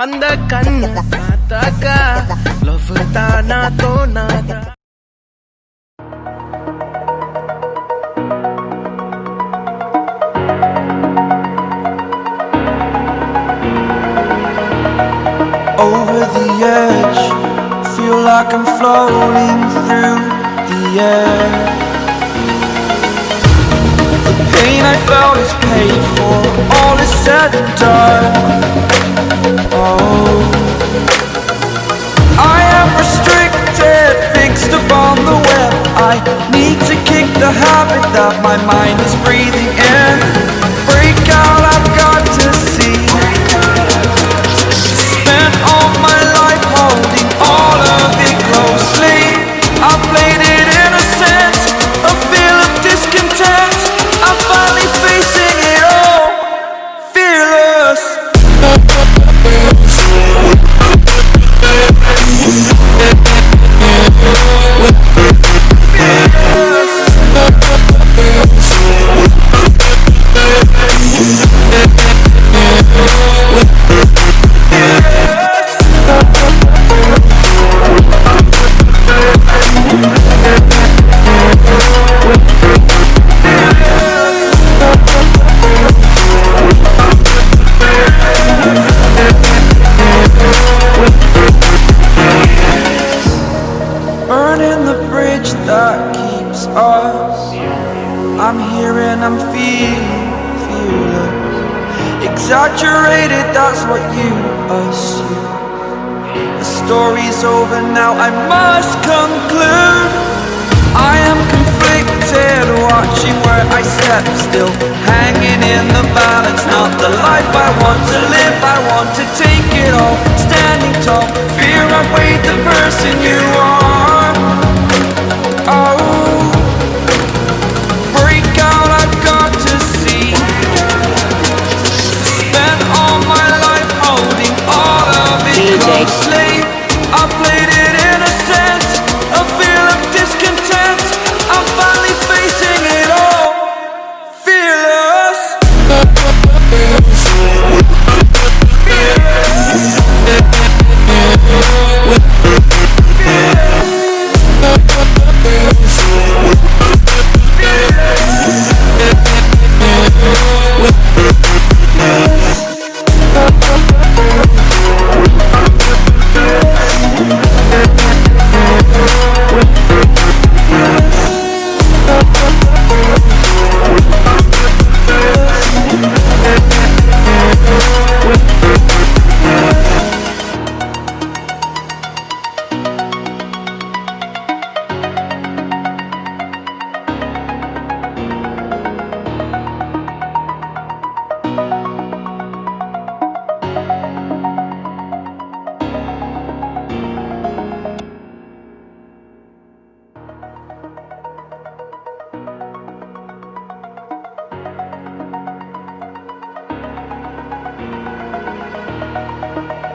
அந்த கண்ணு பார்த்தாக்கா லவ் தானா தோணாதா. Over the edge, feel like I'm floating through the air. The pain I felt is paid for, all is said and done. Oh, I am restricted, fixed upon the web. I need to kick the habit that my mind is breathing in. Break out, I've got to see. Spent all my life holding all of it closely. I played it innocent, a feel of discontent. I'm finally facing it all, fearless. Burning the bridge that keeps us. I'm here and I'm feeling fearless. Exaggerated, that's what you assume. The story's over now, I must conclude. I am conflicted, watching where I step still, hanging in the balance. Not the life I want to live, I want to take it all. Standing tall, fear I weighed the person you are. Oh, break out, I've got to see. Spent all my life holding all of it closely. I played it innocent, a feel of discontent. I'm finally facing it all, fearless.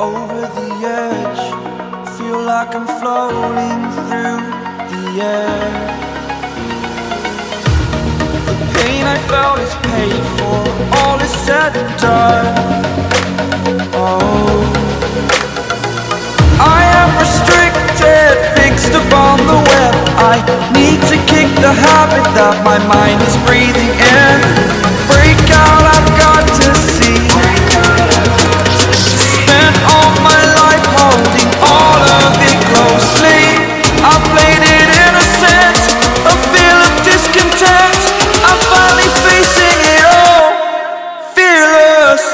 Over the edge, feel like I'm floating through the air. The pain I felt is paid for, all is said and done. Oh, I am restricted, fixed upon the web. I need to kick the habit that my mind is breathing in. Break out, I've got to see. Spent all my life holding all of it closely. I played it innocent, a feel of discontent. I'm finally facing it all, fearless.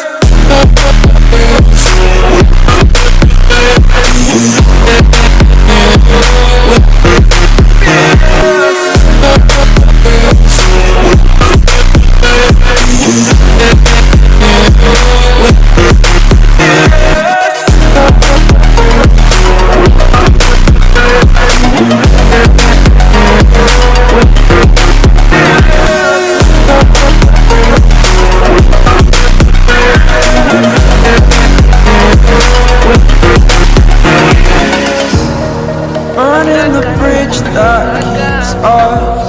Burning the bridge that keeps us.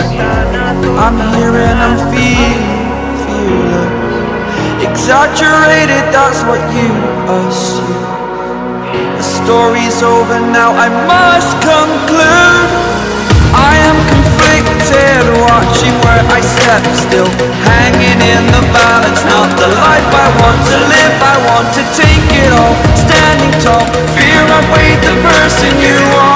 I'm here and I'm feeling fearless. Exaggerated, that's what you assume. story's over now, I must conclude. I am conflicted, watching where I step, still hanging in the balance. Not the life I want to live, I want to take it all. Standing tall, fear I've weighed the person you are.